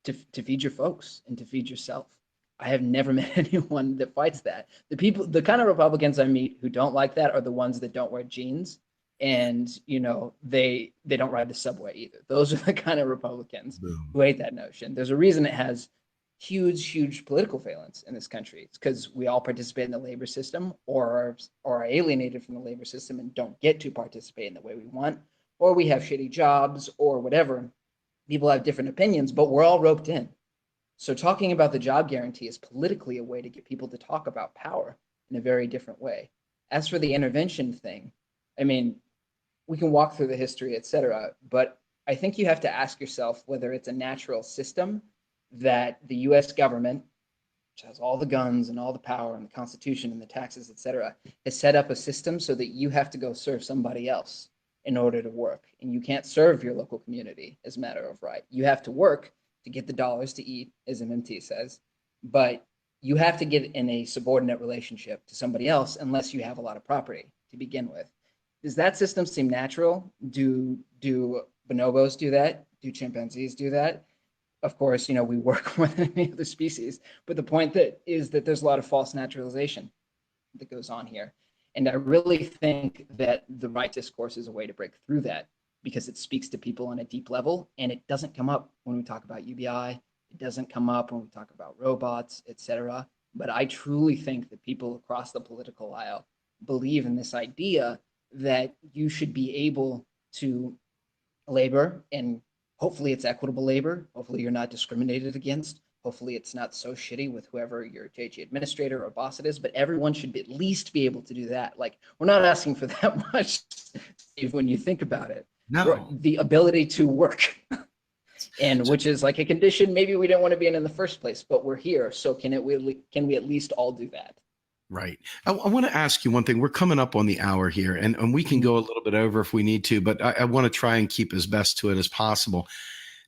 to feed your folks and to feed yourself. I have never met anyone that fights that. The kind of Republicans I meet who don't like that are the ones that don't wear jeans And they don't ride the subway either. Those are the kind of Republicans Boom. who hate that notion. There's a reason it has huge political valence in this country. It's because we all participate in the labor system, or are alienated from the labor system and don't get to participate in the way we want, or we have shitty jobs or whatever. People have different opinions, but we're all roped in. So talking about the job guarantee is politically a way to get people to talk about power in a very different way. As for the intervention thing, I mean, we can walk through the history, et cetera, but I think you have to ask yourself whether it's a natural system that the US government, which has all the guns and all the power and the Constitution and the taxes, et cetera, has set up a system so that you have to go serve somebody else in order to work. And you can't serve your local community as a matter of right. You have to work to get the dollars to eat, as MMT says, but you have to get in a subordinate relationship to somebody else unless you have a lot of property to begin with. Does that system seem natural? Do bonobos do that? Do chimpanzees do that? Of course, we work more than any other species, but the point is that there's a lot of false naturalization that goes on here. And I really think that the right discourse is a way to break through that, because it speaks to people on a deep level, and it doesn't come up when we talk about UBI. It doesn't come up when we talk about robots, etc. But I truly think that people across the political aisle believe in this idea that you should be able to labor, and hopefully it's equitable labor. Hopefully you're not discriminated against. Hopefully it's not so shitty with whoever your JG administrator or boss it is, but everyone should at least be able to do that. Like, we're not asking for that much, Steve, when you think about it. No. The ability to work, and which is like a condition maybe we didn't want to be in the first place, but we're here. So can we at least all do that? Right. I want to ask you one thing. We're coming up on the hour here, and we can go a little bit over if we need to, but I want to try and keep as best to it as possible.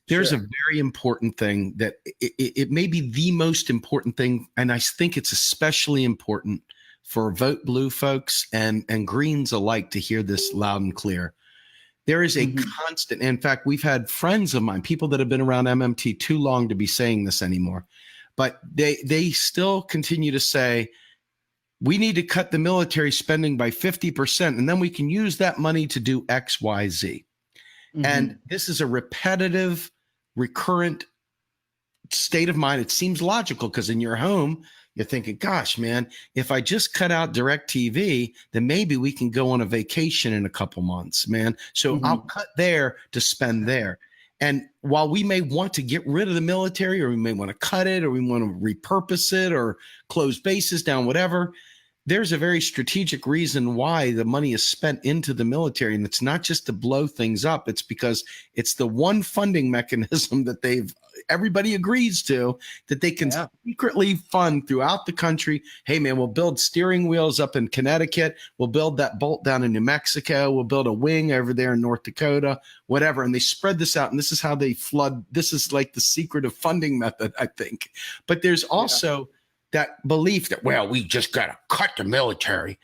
There's a very important thing that it may be the most important thing, and I think it's especially important for vote blue folks and greens alike to hear this loud and clear. There is a constant, in fact, we've had friends of mine, people that have been around MMT too long to be saying this anymore, but they still continue to say, we need to cut the military spending by 50%, and then we can use that money to do X, Y, Z. And this is a repetitive, recurrent state of mind. It seems logical because in your home, you're thinking, gosh, man, if I just cut out DirecTV, then maybe we can go on a vacation in a couple months, man. So I'll cut there to spend there. And while we may want to get rid of the military, or we may want to cut it, or we want to repurpose it, or close bases down, whatever, there's a very strategic reason why the money is spent into the military. And it's not just to blow things up. It's because it's the one funding mechanism that everybody agrees to, that they can secretly fund throughout the country. Hey, man, we'll build steering wheels up in Connecticut. We'll build that bolt down in New Mexico. We'll build a wing over there in North Dakota, whatever. And they spread this out. And this is how they flood. This is like the secretive funding method, I think. But there's also that belief that, well, we just got to cut the military.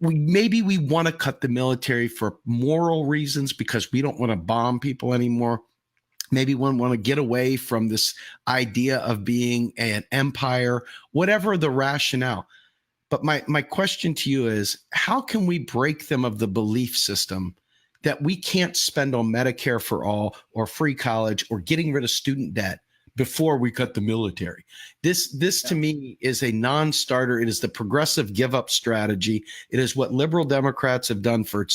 Maybe we want to cut the military for moral reasons because we don't want to bomb people anymore. Maybe we want to get away from this idea of being an empire, whatever the rationale. But my question to you is, how can we break them of the belief system that we can't spend on Medicare for all or free college or getting rid of student debt before we cut the military? This to me is a non-starter. It is the progressive give-up strategy. It is what liberal Democrats have done for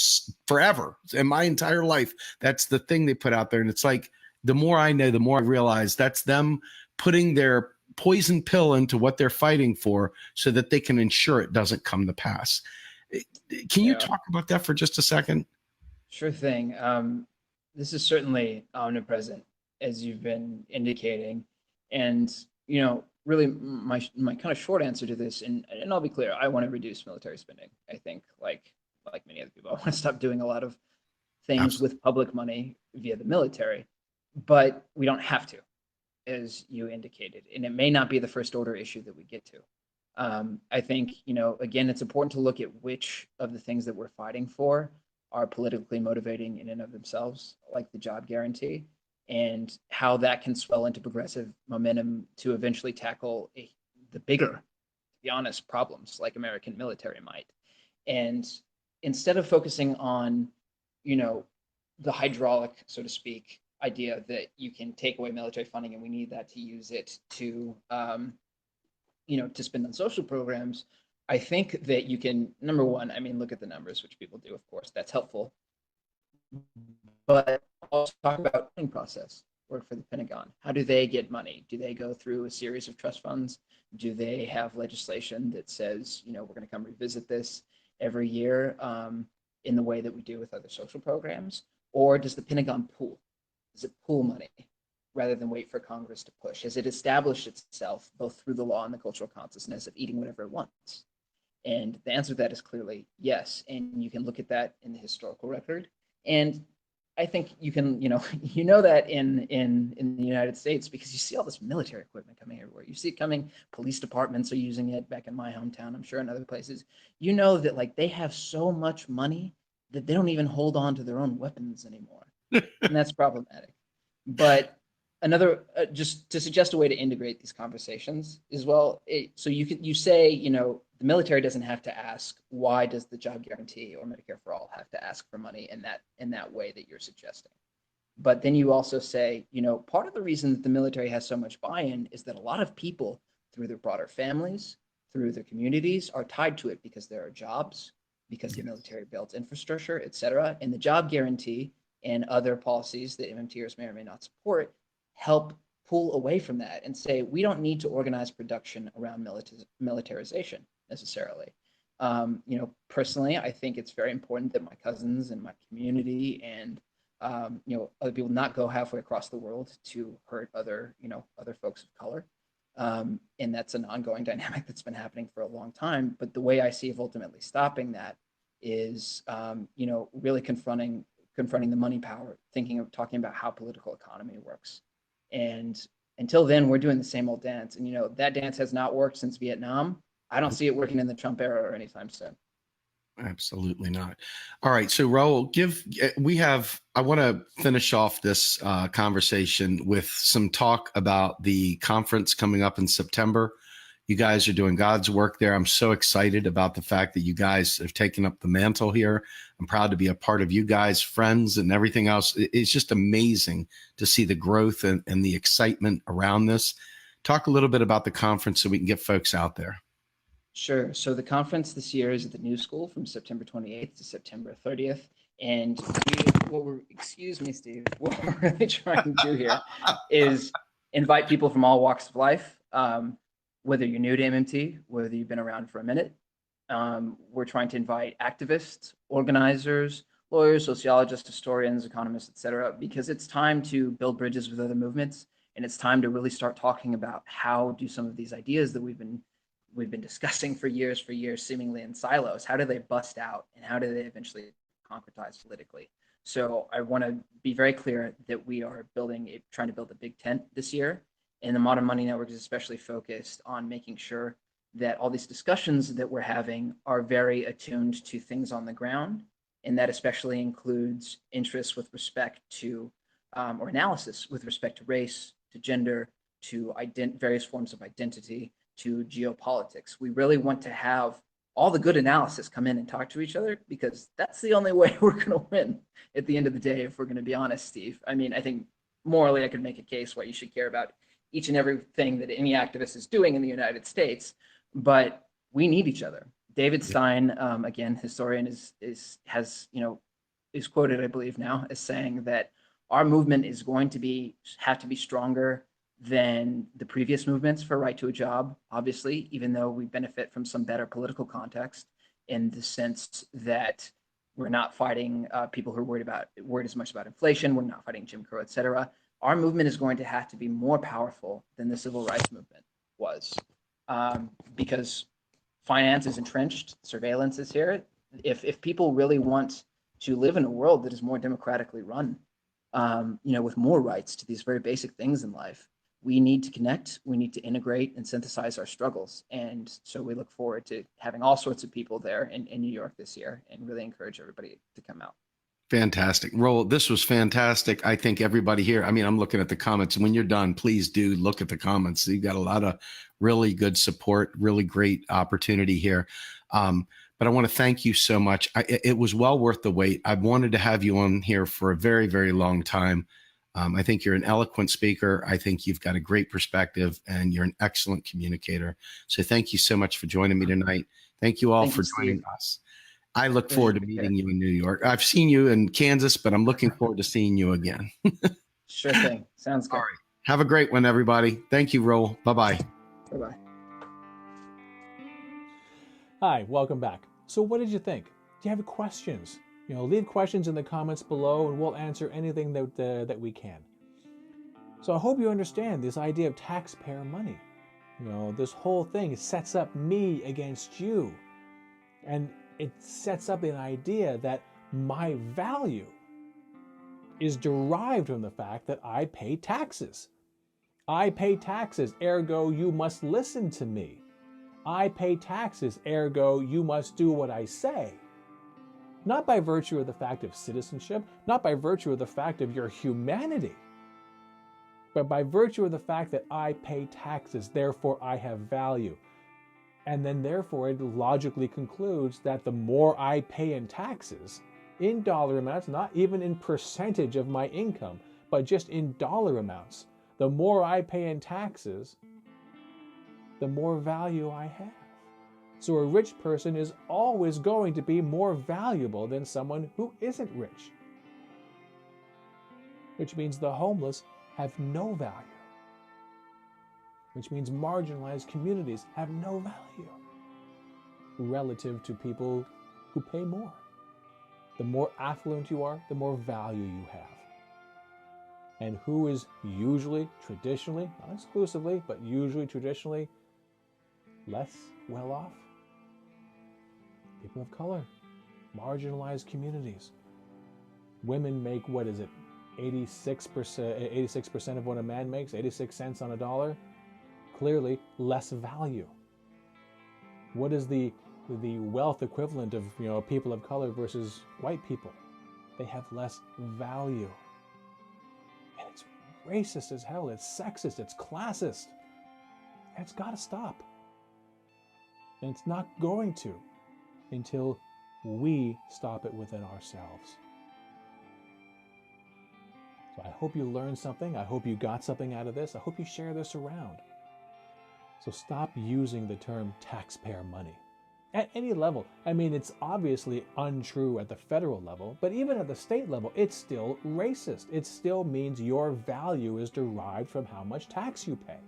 forever. In my entire life, that's the thing they put out there. And it's like, the more I know, the more I realize that's them putting their poison pill into what they're fighting for so that they can ensure it doesn't come to pass. Can you talk about that for just a second? Sure thing. This is certainly omnipresent, as you've been indicating. And, really my kind of short answer to this, and I'll be clear, I want to reduce military spending. I think like many other people, I want to stop doing a lot of things with public money via the military, but we don't have to, as you indicated. And it may not be the first order issue that we get to. I think, again, it's important to look at which of the things that we're fighting for are politically motivating in and of themselves, like the job guarantee, and how that can swell into progressive momentum to eventually tackle the bigger, to be honest, problems like American military might. And instead of focusing on, the hydraulic, so to speak, idea that you can take away military funding and we need that to use it to, to spend on social programs, I think that you can, number one, look at the numbers, which people do, of course, that's helpful. But also talk about funding process, work for the Pentagon. How do they get money? Do they go through a series of trust funds? Do they have legislation that says, we're going to come revisit this every year in the way that we do with other social programs? Or does the Pentagon pool? Does it pool money rather than wait for Congress to push? Has it established itself both through the law and the cultural consciousness of eating whatever it wants? And the answer to that is clearly yes. And you can look at that in the historical record. And I think you can, that in the United States, because you see all this military equipment coming everywhere. You see it coming, police departments are using it back in my hometown, I'm sure in other places. That like they have so much money that they don't even hold on to their own weapons anymore. And that's problematic. But another, just to suggest a way to integrate these conversations as well. So you say, the military doesn't have to ask, why does the job guarantee or Medicare for All have to ask for money in that way that you're suggesting? But then you also say, part of the reason that the military has so much buy-in is that a lot of people through their broader families, through their communities are tied to it because there are jobs, because the military builds infrastructure, et cetera. And the job guarantee and other policies that MMTers may or may not support help pull away from that and say, we don't need to organize production around militarization necessarily. Personally, I think it's very important that my cousins and my community and, other people not go halfway across the world to hurt other folks of color. And that's an ongoing dynamic that's been happening for a long time. But the way I see of ultimately stopping that is, really confronting the money power, talking about how political economy works. And until then, we're doing the same old dance. And, that dance has not worked since Vietnam. I don't see it working in the Trump era or anytime soon. Absolutely not. All right. So Raul, I want to finish off this conversation with some talk about the conference coming up in September. You guys are doing God's work there. I'm so excited about the fact that you guys have taken up the mantle here. I'm proud to be a part of you guys, friends, and everything else. It's just amazing to see the growth and the excitement around this. Talk a little bit about the conference so we can get folks out there. Sure. So the conference this year is at the New School from September 28th to September 30th. And excuse me, Steve, what we're really trying to do here is invite people from all walks of life, whether you're new to MMT, whether you've been around for a minute. We're trying to invite activists, organizers, lawyers, sociologists, historians, economists, et cetera, because it's time to build bridges with other movements. And it's time to really start talking about how do some of these ideas that we've been discussing for years, seemingly in silos, how do they bust out and how do they eventually concretize politically? So I want to be very clear that we are trying to build a big tent this year. And the Modern Money Network is especially focused on making sure that all these discussions that we're having are very attuned to things on the ground. And that especially includes interests with respect to, or analysis with respect to race, to gender, to various forms of identity, to geopolitics. We really want to have all the good analysis come in and talk to each other, because that's the only way we're going to win at the end of the day, if we're going to be honest, Steve. I think morally I could make a case why you should care about each and everything that any activist is doing in the United States, but we need each other. David Stein, again, historian, is quoted, I believe now, as saying that our movement is going to have to be stronger than the previous movements for right to a job, obviously, even though we benefit from some better political context in the sense that we're not fighting people who are worried as much about inflation, we're not fighting Jim Crow, et cetera. Our movement is going to have to be more powerful than the civil rights movement was, because finance is entrenched, surveillance is here. If people really want to live in a world that is more democratically run, with more rights to these very basic things in life, we need to connect, we need to integrate and synthesize our struggles. And so we look forward to having all sorts of people there in New York this year, and really encourage everybody to come out. Fantastic. Raul, this was fantastic. I think everybody here, I'm looking at the comments, and when you're done, please do look at the comments. You've got a lot of really good support, really great opportunity here. but I want to thank you so much. It was well worth the wait. I've wanted to have you on here for a very, very long time. I think you're an eloquent speaker. I think you've got a great perspective, and you're an excellent communicator. So thank you so much for joining me tonight. Thank you all for joining us. I look forward to meeting you in New York. I've seen you in Kansas, but I'm looking forward to seeing you again. Sure thing. Sounds good. All right. Have a great one, everybody. Thank you, Raul. Bye-bye. Bye-bye. Hi, welcome back. So what did you think? Do you have questions? Leave questions in the comments below and we'll answer anything that we can. So I hope you understand this idea of taxpayer money. This whole thing sets up me against you. And it sets up an idea that my value is derived from the fact that I pay taxes. I pay taxes, ergo you must listen to me. I pay taxes, ergo you must do what I say. Not by virtue of the fact of citizenship, not by virtue of the fact of your humanity, but by virtue of the fact that I pay taxes, therefore I have value. And then therefore it logically concludes that the more I pay in taxes, in dollar amounts, not even in percentage of my income, but just in dollar amounts, the more I pay in taxes, the more value I have. So a rich person is always going to be more valuable than someone who isn't rich. Which means the homeless have no value. Which means marginalized communities have no value relative to people who pay more. The more affluent you are, the more value you have. And who is usually, traditionally, not exclusively, but usually traditionally less well off? People of color, marginalized communities. Women make, 86% of what a man makes, 86 cents on a dollar? Clearly less value. What is the wealth equivalent of people of color versus white people? They have less value. And it's racist as hell, it's sexist, it's classist. And it's got to stop. And it's not going to until we stop it within ourselves. So I hope you learned something. I hope you got something out of this. I hope you share this around. So stop using the term taxpayer money at any level. I mean, it's obviously untrue at the federal level, but even at the state level, it's still racist. It still means your value is derived from how much tax you pay.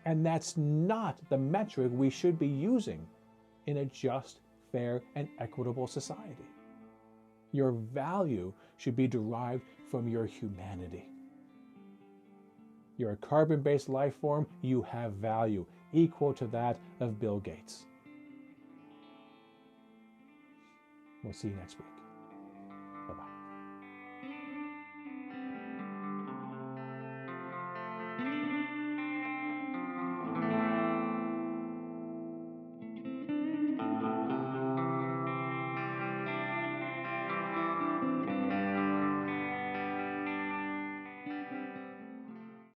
And that's not the metric we should be using in a just, fair, and equitable society. Your value should be derived from your humanity. You're a carbon-based life form, you have value equal to that of Bill Gates. We'll see you next week.